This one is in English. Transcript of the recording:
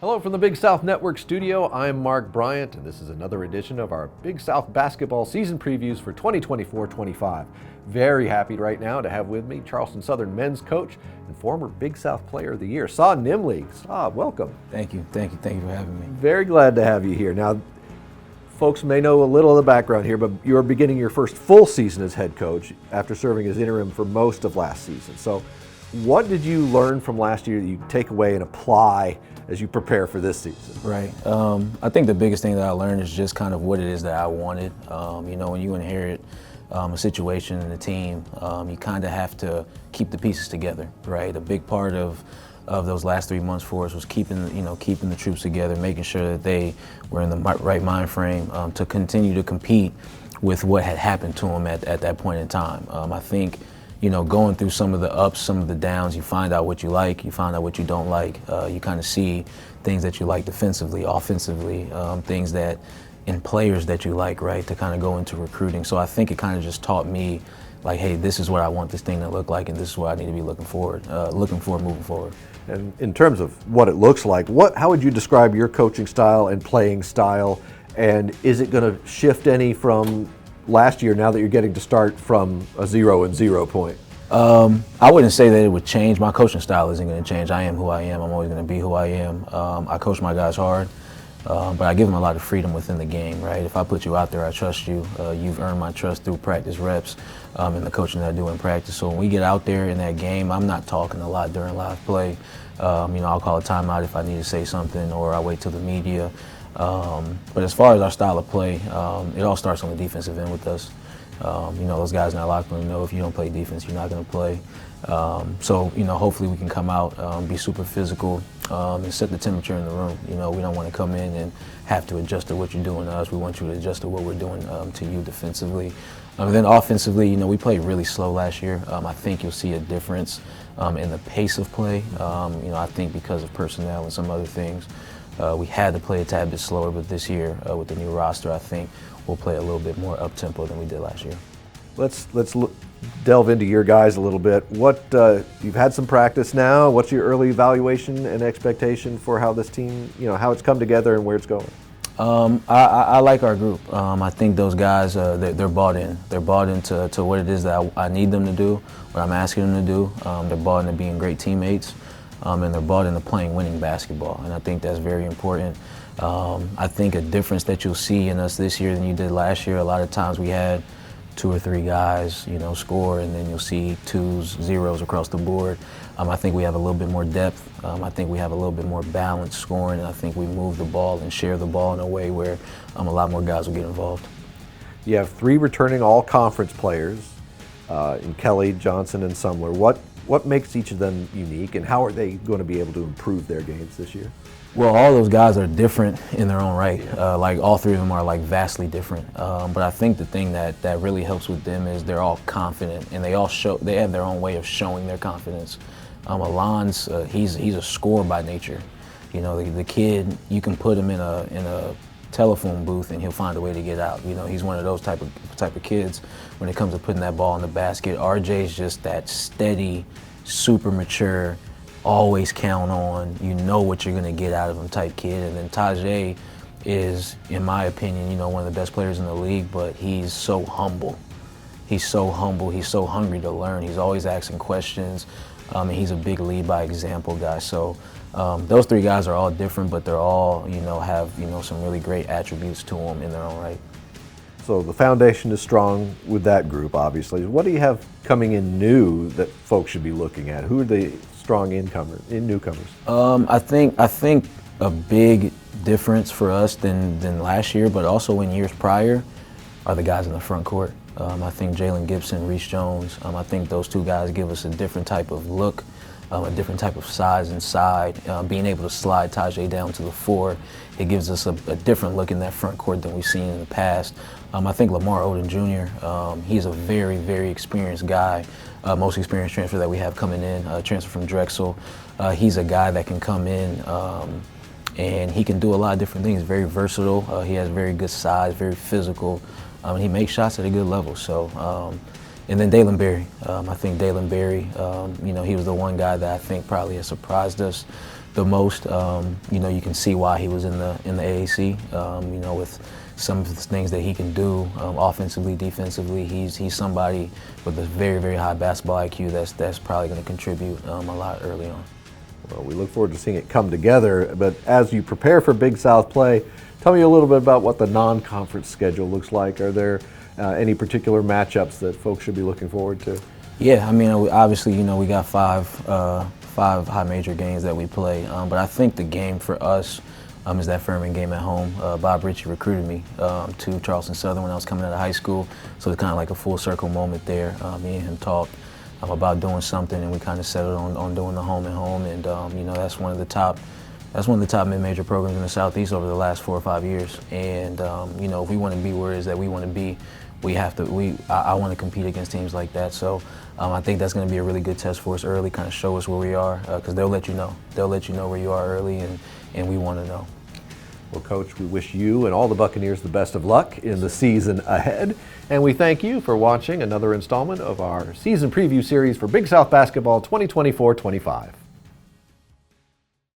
Hello from the Big South Network studio. I'm Mark Bryant, and this is another edition of our Big South basketball season previews for 2024-25. Very happy right now to have with me Charleston Southern men's coach and former Big South Player of the Year, Saah Nimley. Saah, welcome. Thank you for having me. Very glad to have you here. Now, folks may know a little of the background here, but you're beginning your first full season as head coach after serving as interim for most of last season. So what did you learn from last year that you take away and apply as you prepare for this season? Right. I think the biggest thing that I learned is just kind of what it is that I wanted. When you inherit a situation in the team, you kind of have to keep the pieces together, right? A big part of those last 3 months for us was keeping the troops together, making sure that they were in the right mind frame to continue to compete with what had happened to them at that point in time. I think, going through some of the ups, some of the downs, you find out what you like, you find out what you don't like. You kind of see things that you like defensively, offensively, things that in players that you like, right, to kind of go into recruiting. So I think it kind of just taught me, like, hey, this is what I want this thing to look like, and this is what I need to be looking for moving forward. And in terms of what it looks like, how would you describe your coaching style and playing style? And is it going to shift any from last year now that you're getting to start from a 0-0 point? I wouldn't say that it would change. My coaching style isn't going to change. I am who I am. I'm always going to be who I am. I coach my guys hard, but I give them a lot of freedom within the game, right? If I put you out there, I trust you. You've earned my trust through practice reps and the coaching that I do in practice. So when we get out there in that game, I'm not talking a lot during live play. I'll call a timeout if I need to say something, or I wait till the media. But as far as our style of play, it all starts on the defensive end with us. Those guys in our locker room know if you don't play defense, you're not going to play. So hopefully we can come out, be super physical, and set the temperature in the room. We don't want to come in and have to adjust to what you're doing to us. We want you to adjust to what we're doing to you defensively. And then offensively, we played really slow last year. I think you'll see a difference in the pace of play. I think because of personnel and some other things, we had to play a tad bit slower, but this year with the new roster, I think we'll play a little bit more up-tempo than we did last year. Let's delve into your guys a little bit. You've had some practice now. What's your early evaluation and expectation for how this team, how it's come together and where it's going? I like our group. I think those guys, they're bought in. They're bought into what it is that I need them to do, what I'm asking them to do. They're bought into being great teammates, and they're bought into playing winning basketball, and I think that's very important. I think a difference that you'll see in us this year than you did last year, a lot of times we had 2 or 3 guys, score, and then you'll see 2s, 0s across the board. I think we have a little bit more depth. I think we have a little bit more balanced scoring, and I think we move the ball and share the ball in a way where a lot more guys will get involved. You have 3 returning all-conference players in Kelly, Johnson, and Sumler. What makes each of them unique, and how are they going to be able to improve their games this year? Well, all those guys are different in their own right. Like all 3 of them are vastly different. But I think the thing that really helps with them is they're all confident, and they have their own way of showing their confidence. Alon's, he's a scorer by nature. The kid, you can put him in a telephone booth and he'll find a way to get out. He's one of those type of kids when it comes to putting that ball in the basket. RJ's just that steady, super mature, always count on, what you're going to get out of him type kid. And then Tajay is, in my opinion, one of the best players in the league, but he's so humble. He's so humble. He's so hungry to learn. He's always asking questions, and he's a big lead by example guy. So those 3 guys are all different, but they're all, have, some really great attributes to them in their own right. So the foundation is strong with that group, obviously. What do you have coming in new that folks should be looking at? Who are the strong newcomers? I think a big difference for us than last year, but also in years prior, are the guys in the front court. I think Jalen Gibson, Reese Jones, I think those 2 guys give us a different type of look, a different type of size inside. Being able to slide Tajay down to the 4, it gives us a different look in that front court than we've seen in the past. I think Lamar Odom Jr., he's a very, very experienced guy, most experienced transfer that we have coming in, transfer from Drexel. He's a guy that can come in and he can do a lot of different things, very versatile. He has very good size, very physical, and he makes shots at a good level. So, and then Dalen Berry. I think Dalen Berry, he was the one guy that I think probably has surprised us the most. You can see why he was in the AAC. With some of the things that he can do offensively, defensively, he's somebody with a very, very high basketball IQ that's probably going to contribute a lot early on. Well, we look forward to seeing it come together. But as you prepare for Big South play, tell me a little bit about what the non-conference schedule looks like. Are there any particular matchups that folks should be looking forward to? Yeah, I mean, obviously, we got five high major games that we play. But I think the game for us is that Furman game at home. Bob Ritchie recruited me to Charleston Southern when I was coming out of high school. So it's kind of like a full circle moment there. Me and him talked about doing something, and we kind of settled on doing the home and home. And that's one of the top mid-major programs in the Southeast over the last 4 or 5 years. And if we want to be where it is that we want to be, I want to compete against teams like that. So I think that's going to be a really good test for us early, kind of show us where we are, because they'll let you know. They'll let you know where you are early, and we want to know. Well, Coach, we wish you and all the Buccaneers the best of luck in the season ahead. And we thank you for watching another installment of our season preview series for Big South Basketball 2024-25.